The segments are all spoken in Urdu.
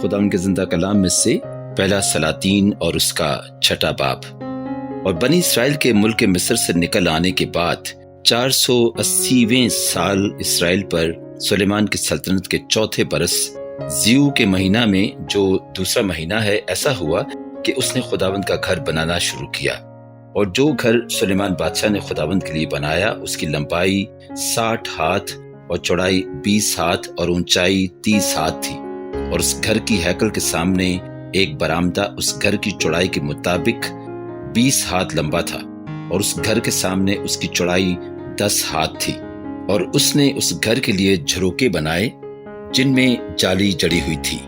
خدا کے زندہ کلام میں سے پہلا سلاطین اور اس کا 6واں باب۔ اور بنی اسرائیل کے ملک مصر سے نکل آنے کے بعد 480ویں سال اسرائیل پر سلیمان کی سلطنت کے 4تھے برس زیو کے مہینہ میں، جو دوسرا مہینہ ہے، ایسا ہوا کہ اس نے خداوند کا گھر بنانا شروع کیا۔ اور جو گھر سلیمان بادشاہ نے خداوند کے لیے بنایا، اس کی لمبائی 60 ہاتھ اور چوڑائی 20 ہاتھ اور اونچائی 30 ہاتھ تھی۔ اور اس گھر کی ہیکل کے سامنے ایک برآمدہ اس گھر کی چوڑائی کے مطابق 20 ہاتھ لمبا تھا، اور اس گھر کے سامنے اس کی چوڑائی 10 ہاتھ تھی۔ اور اس نے اس گھر کے لیے جھروکے بنائے جن میں جالی جڑی ہوئی تھی۔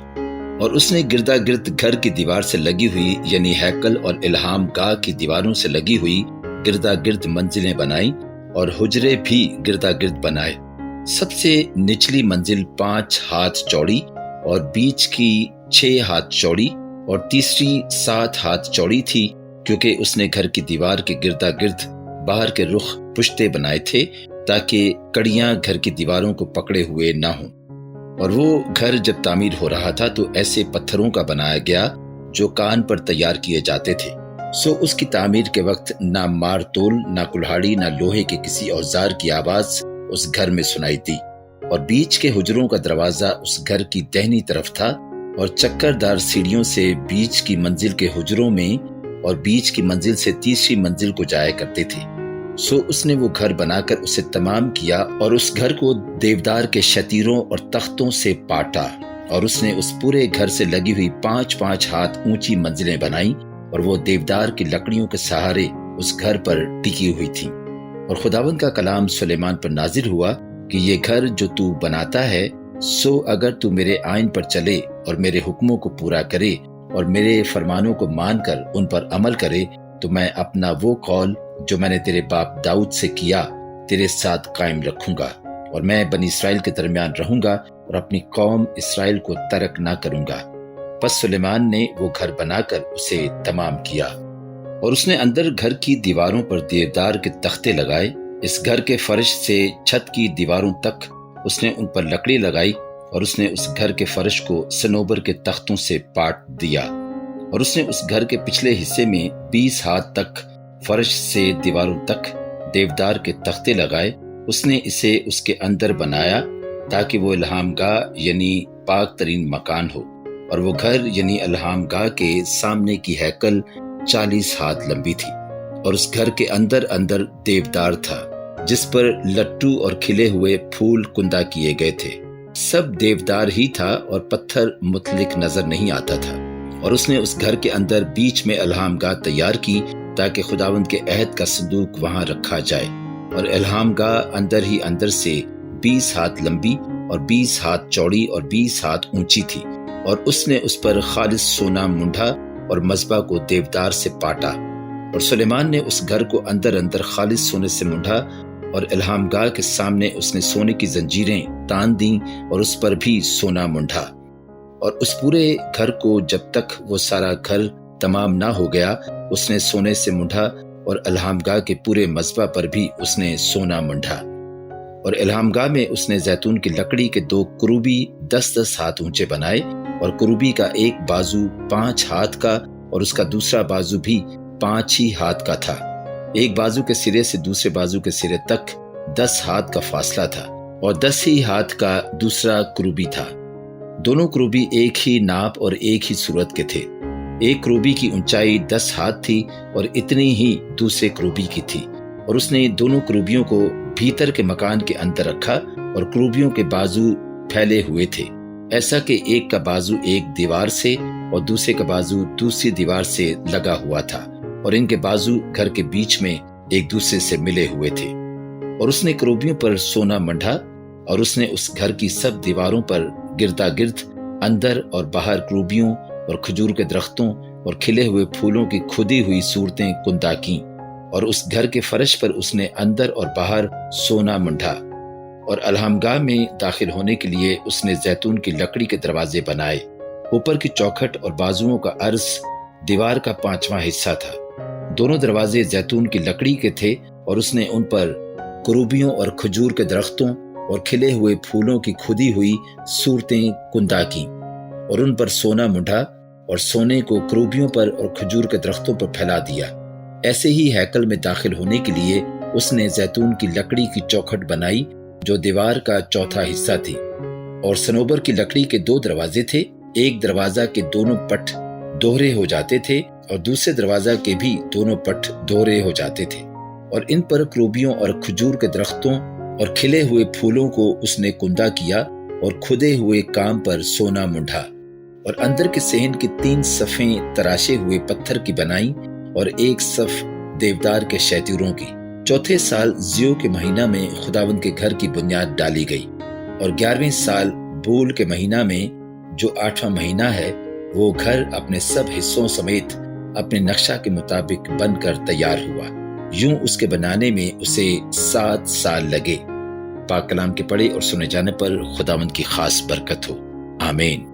اور اس نے گردا گرد گھر کی دیوار سے لگی ہوئی، یعنی ہیکل اور الہام گاہ کی دیواروں سے لگی ہوئی گردا گرد منزلیں بنائیں، اور حجرے بھی گردا گرد بنائے۔ سب سے نچلی منزل 5 ہاتھ چوڑی اور بیچ کی 6 ہاتھ چوڑی اور تیسری 7 ہاتھ چوڑی تھی، کیونکہ اس نے گھر کی دیوار کے گردا گرد باہر کے رخ پشتے بنائے تھے، تاکہ کڑیاں گھر کی دیواروں کو پکڑے ہوئے نہ ہوں۔ اور وہ گھر جب تعمیر ہو رہا تھا تو ایسے پتھروں کا بنایا گیا جو کان پر تیار کیے جاتے تھے۔ سو اس کی تعمیر کے وقت نہ مار تول، نہ کلہاڑی، نہ لوہے کے کسی اوزار کی آواز اس گھر میں سنائی دی۔ اور بیچ کے حجروں کا دروازہ اس گھر کی دہنی طرف تھا، اور چکر دار سیڑھیوں سے بیچ کی منزل کے حجروں میں اور بیچ کی منزل سے تیسری منزل کو جایا کرتے تھے۔ سو اس نے وہ گھر بنا کر اسے تمام کیا، اور اس گھر کو دیودار کے شتیروں اور تختوں سے پاٹا۔ اور اس نے اس پورے گھر سے لگی ہوئی 5 ہاتھ اونچی منزلیں بنائیں، اور وہ دیودار کی لکڑیوں کے سہارے اس گھر پر ٹکی ہوئی تھیں۔ اور خداوند کا کلام سلیمان پر نازل ہوا کہ یہ گھر جو تو بناتا ہے، سو اگر تو میرے آئین پر چلے اور میرے حکموں کو پورا کرے اور میرے فرمانوں کو مان کر ان پر عمل کرے، تو میں اپنا وہ قول جو میں نے تیرے باپ داؤد سے کیا تیرے ساتھ قائم رکھوں گا، اور میں بنی اسرائیل کے درمیان رہوں گا اور اپنی قوم اسرائیل کو ترک نہ کروں گا۔ پس سلیمان نے وہ گھر بنا کر اسے تمام کیا۔ اور اس نے اندر گھر کی دیواروں پر دیودار کے تختے لگائے۔ اس گھر کے فرش سے چھت کی دیواروں تک اس نے ان پر لکڑی لگائی، اور اس نے اس گھر کے فرش کو صنوبر کے تختوں سے پاٹ دیا۔ اور اس نے اس گھر کے پچھلے حصے میں 20 ہاتھ تک فرش سے دیواروں تک دیودار کے تختے لگائے۔ اس نے اسے اس کے اندر بنایا تاکہ وہ الہام گاہ یعنی پاک ترین مکان ہو۔ اور وہ گھر یعنی الہام گاہ کے سامنے کی ہیکل 40 ہاتھ لمبی تھی، اور اس گھر کے اندر اندر دیودار تھا، جس پر لٹو اور کھلے ہوئے پھول کندہ کیے گئے تھے۔ سب دیودار ہی تھا، اور پتھر متلق نظر نہیں آتا تھا۔ اور اس نے اس گھر کے اندر بیچ میں الہام گاہ تیار کی تاکہ خداوند کے عہد کا صندوق وہاں رکھا جائے۔ اور الہام گاہ اندر ہی اندر سے 20 ہاتھ لمبی اور 20 ہاتھ چوڑی اور 20 ہاتھ اونچی تھی۔ اور اس نے اس پر خالص سونا مونڈھا اور مذبح کو دیودار سے پاٹا۔ اور سلیمان نے اس گھر کو اندر اندر خالص سونے سے مونڈھا، اور الہام گاہ کے سامنے اس نے سونے کی زنجیریں تان دیں اور اس پر بھی سونا مونڈھا۔ اور اس پورے گھر کو جب تک وہ سارا گھر تمام نہ ہو گیا، اس نے سونے سے مونڈھا، اور الہام گاہ کے پورے مذبح پر بھی اس نے سونا مونڈھا۔ اور الہام گاہ میں اس نے زیتون کی لکڑی کے 2 کروبی 10 ہاتھ اونچے بنائے، اور کروبی کا ایک بازو 5 ہاتھ کا اور اس کا دوسرا بازو بھی 5 ہی ہاتھ کا تھا۔ ایک بازو کے سرے سے دوسرے بازو کے سرے تک 10 ہاتھ کا فاصلہ تھا، اور 10 ہی ہاتھ کا دوسرا کروبی تھا۔ دونوں کروبی ایک ہی ناپ اور ایک ہی صورت کے تھے۔ ایک کروبی کی اونچائی 10 ہاتھ تھی، اور اتنی ہی دوسرے کروبی کی تھی۔ اور اس نے دونوں کروبیوں کو بھیتر کے مکان کے اندر رکھا، اور کروبیوں کے بازو پھیلے ہوئے تھے، ایسا کہ ایک کا بازو ایک دیوار سے اور دوسرے کا بازو دوسری دیوار سے لگا ہوا تھا، اور ان کے بازو گھر کے بیچ میں ایک دوسرے سے ملے ہوئے تھے۔ اور اس نے کروبیوں پر سونا مونڈھا، اور اس نے اس گھر کی سب دیواروں پر گردا گرد اندر اور باہر کروبیوں اور کھجور کے درختوں اور کھلے ہوئے پھولوں کی کھدی ہوئی صورتیں کندہ کیں۔ اور اس گھر کے فرش پر اس نے اندر اور باہر سونا مونڈھا۔ اور الہام گاہ میں داخل ہونے کے لیے اس نے زیتون کی لکڑی کے دروازے بنائے۔ اوپر کی چوکھٹ اور بازوؤں کا عرض دیوار کا 5واں حصہ تھا۔ دونوں دروازے زیتون کی لکڑی کے تھے، اور اس نے ان پر کروبیوں اور کھجور کے درختوں اور کھلے ہوئے پھولوں کی کھدی ہوئی صورتیں کندہ کیں۔ اور ان پر سونا مڈھا اور سونے کو کروبیوں پر اور کھجور کے درختوں پر پھیلا دیا۔ ایسے ہی ہیکل میں داخل ہونے کے لیے اس نے زیتون کی لکڑی کی چوکھٹ بنائی جو دیوار کا چوتھا حصہ تھی، اور صنوبر کی لکڑی کے 2 دروازے تھے۔ ایک دروازہ کے دونوں پٹ دوہرے ہو جاتے تھے اور دوسرے دروازہ کے بھی دونوں پٹ دوہرے ہو جاتے تھے، اور ان پر کروبیوں اور کھجور کے درختوں اور کھلے ہوئے پھولوں کو اس نے کندہ کیا اور کھدے ہوئے کام پر سونا مڈھا، اور اندر کے صحن کی 3 صفیں تراشے ہوئے پتھر کی بنائی اور 1 صف دیودار کے شیطوروں کی۔ چوتھے سال زیو کے مہینہ میں خداوند کے گھر کی بنیاد ڈالی گئی، اور 11ویں سال بول کے مہینہ میں جو 8واں مہینہ ہے، وہ گھر اپنے سب حصوں سمیت اپنے نقشہ کے مطابق بن کر تیار ہوا۔ یوں اس کے بنانے میں اسے 7 سال لگے۔ پاک کلام کے پڑھے اور سنے جانے پر خداوند کی خاص برکت ہو، آمین۔